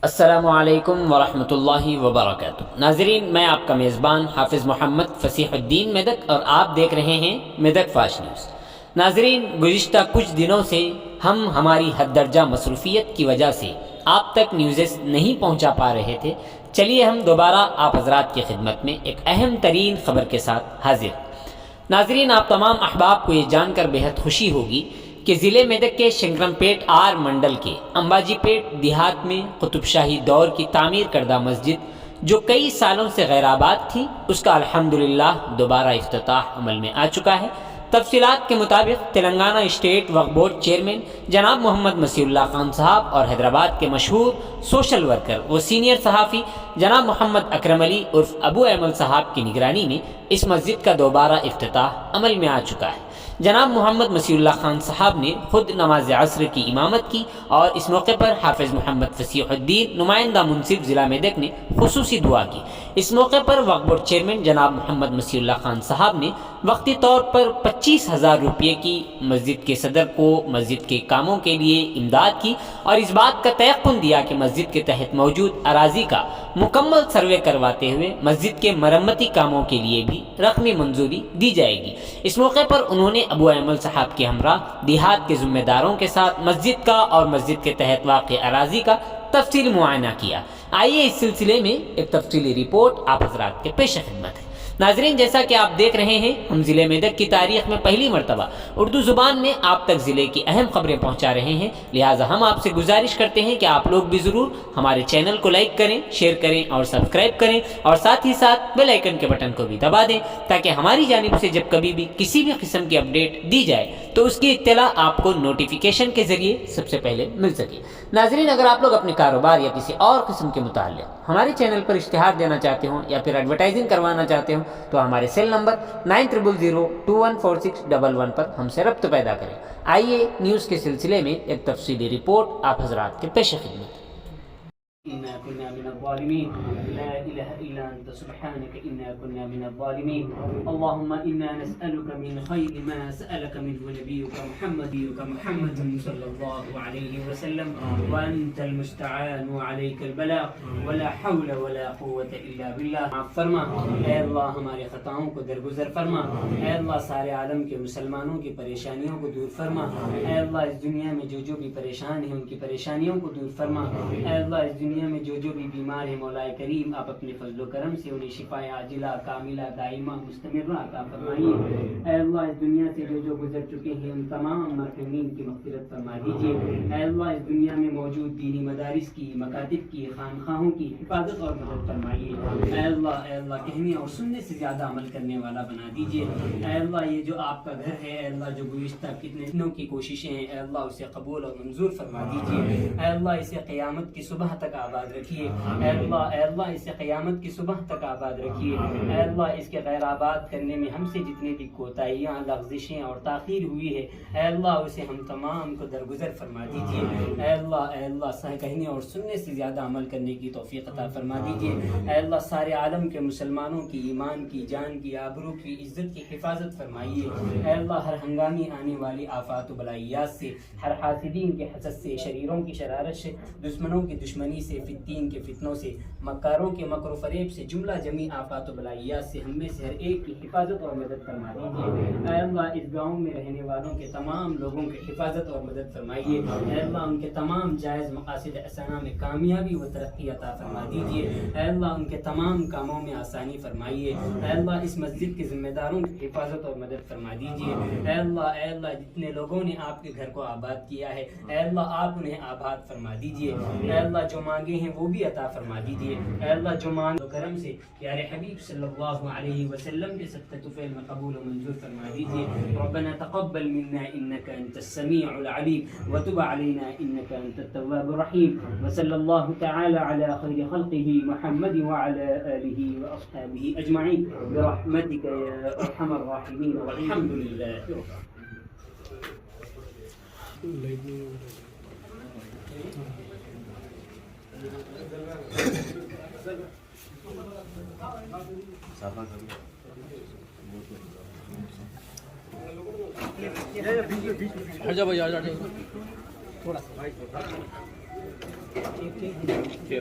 السلام علیکم ورحمۃ اللہ وبرکاتہ۔ ناظرین، میں آپ کا میزبان حافظ محمد فصیح الدین میدک اور آپ دیکھ رہے ہیں میدک فاش نیوز۔ ناظرین، گزشتہ کچھ دنوں سے ہم ہماری حد درجہ مصروفیت کی وجہ سے آپ تک نیوزز نہیں پہنچا پا رہے تھے۔ چلیے ہم دوبارہ آپ حضرات کی خدمت میں ایک اہم ترین خبر کے ساتھ حاضر۔ ناظرین، آپ تمام احباب کو یہ جان کر بہت خوشی ہوگی کہ ضلع میدک کے شنکرم پیٹ آر منڈل کے امباجی پیٹ دیہات میں قطب شاہی دور کی تعمیر کردہ مسجد جو کئی سالوں سے غیر آباد تھی، اس کا الحمدللہ دوبارہ افتتاح عمل میں آ چکا ہے۔ تفصیلات کے مطابق تلنگانہ اسٹیٹ وقف بورڈ چیئرمین جناب محمد مسیح اللہ خان صاحب اور حیدرآباد کے مشہور سوشل ورکر و سینئر صحافی جناب محمد اکرم علی عرف ابو ایمل صاحب کی نگرانی میں اس مسجد کا دوبارہ افتتاح عمل میں آ چکا ہے۔ جناب محمد مسیح اللہ خان صاحب نے خود نماز عصر کی امامت کی اور اس موقع پر حافظ محمد فصیح الدین نمائندہ منصف ضلع میدک نے خصوصی دعا کی۔ اس موقع پر وقف بورڈ چیئرمین جناب محمد مسیح اللہ خان صاحب نے وقتی طور پر 25,000 روپے کی مسجد کے صدر کو مسجد کے کاموں کے لیے امداد کی اور اس بات کا تیقن دیا کہ مسجد کے تحت موجود اراضی کا مکمل سروے کرواتے ہوئے مسجد کے مرمتی کاموں کے لیے بھی رقمی منظوری دی جائے گی۔ اس موقع پر انہوں نے ابو ایمل صاحب کے ہمراہ دیہات کے ذمہ داروں کے ساتھ مسجد کا اور مسجد کے تحت واقع اراضی کا تفصیلی معائنہ کیا۔ آئیے اس سلسلے میں ایک تفصیلی رپورٹ آپ حضرات کے پیش خدمت ہے۔ ناظرین، جیسا کہ آپ دیکھ رہے ہیں، ہم ضلع میدک کی تاریخ میں پہلی مرتبہ اردو زبان میں آپ تک ضلع کی اہم خبریں پہنچا رہے ہیں، لہٰذا ہم آپ سے گزارش کرتے ہیں کہ آپ لوگ بھی ضرور ہمارے چینل کو لائک کریں، شیئر کریں اور سبسکرائب کریں اور ساتھ ہی ساتھ بیل آئیکن کے بٹن کو بھی دبا دیں تاکہ ہماری جانب سے جب کبھی بھی کسی بھی قسم کی اپڈیٹ دی جائے تو اس کی اطلاع آپ کو نوٹیفیکیشن کے ذریعے سب سے پہلے مل سکے۔ ناظرین، اگر آپ لوگ اپنے کاروبار یا کسی اور قسم کے متعلق ہمارے چینل پر اشتہار دینا چاہتے ہوں یا پھر ایڈورٹائزنگ کروانا چاہتے ہوں تو ہمارے سیل نمبر 9000214611 پر ہم سے ربط پیدا کریں۔ آئیے نیوز کے سلسلے میں ایک تفصیلی رپورٹ آپ حضرات کے پیش خدمت۔ إنا كنا من الظالمين لا إله إلا أنت سبحانك إنا كنا من الظالمين اللهم إنا نسألك من خير ما سألك منه نبيك محمد صلى الله عليه وسلم وأنت المستعان وعليك البلاغ ولا حول ولا قوة إلا بالله۔ معاف فرما اے اللہ، ہمارے خطاؤں کو درگزر فرما۔ اے اللہ، سارے عالم کے مسلمانوں کی پریشانیوں کو دور فرما۔ اے اللہ، اس دنیا میں جو بھی پریشان ہیں ان کی پریشانیوں کو دور فرما۔ اے اللہ، اس دنیا میں جو بھی بیمار ہیں مولا کریم آپ اپنے فضل و کرم سے انہیں شفا عاجلہ کاملہ دائمہ مستمرہ عطا فرمائیے۔ اے اللہ، اس دنیا سے جو گزر چکے ہیں ان تمام مرحومین کی مغفرت فرما دیجیے۔ اے اللہ، اس دنیا میں موجود دینی مدارس کی، مکاتب کی، خانقاہوں کی حفاظت اور مدد فرمائیے۔ اے اللہ کہنے اور سننے سے زیادہ عمل کرنے والا بنا دیجیے۔ اے اللہ، یہ جو آپ کا گھر ہے، اے اللہ جو گزشتہ کتنے دنوں کی کوششیں ہیں، اے اللہ اسے قبول اور منظور فرما دیجیے۔ اے اللہ، اسے قیامت کی صبح تک آباد رکھیے۔ اے اللہ اسے قیامت کی صبح تک آباد رکھیے۔ اے اللہ، اس کے غیر آباد کرنے میں ہم سے جتنے بھی کوتاہیاں، لغزشیں اور تاخیر ہوئی ہے، اے اللہ اسے ہم تمام کو درگزر فرما دیجیے۔ اے اللہ کہنے اور سننے سے زیادہ عمل کرنے کی توفیق عطا فرما دیجیے۔ اے اللہ، سارے عالم کے مسلمانوں کی ایمان کی، جان کی، آبرو کی، عزت کی حفاظت فرمائیے۔ اے اللہ، ہر ہنگامی آنے والی آفات و بلائیات سے، ہر حاسدین کے حسد سے، شریروں کی شرارت سے، دشمنوں کی دشمنی سے، فتین کے فتنوں سے، مکاروں کے مکر و فریب سے، جملہ جمی آفات و بلائیات سے ہم میں سے ہر ایک کی حفاظت اور مدد فرما دیجیے۔ اے اللہ، اس گاؤں میں رہنے والوں کے تمام لوگوں کی حفاظت اور مدد فرمائیے۔ اے اللہ، ان کے تمام جائز مقاصد حسنہ میں کامیابی و ترقی عطا فرما دیجیے۔ اے اللہ، ان کے تمام کاموں میں آسانی فرمائیے۔ اے اللہ، اس مسجد کے ذمہ داروں کی حفاظت اور مدد فرما دیجیے۔ اے اللہ جتنے لوگوں نے آپ کے گھر کو آباد کیا ہے، اے اللہ آپ انہیں آباد فرما دیجیے۔ اے اللہ، جو مانگے ہیں وہ بھی عطا فرما دیجیے۔ اے اللہ، جو مانگ کرم سے پیارے حبیب صلی اللہ علیہ وسلم کے صدقۃ فعل میں قبول و منظور فرما دیجیے۔ ربنا تقبل منا انك انت السميع العليم وتب علينا انك انت التواب الرحيم وصلى الله تعالى على خير خلقه محمد وعلى اله واصحابه اجمعين برحمتك يا ارحم الراحمين والحمد لله رب العالمين۔ آ جا بھائی، آ جا تھوڑا پھر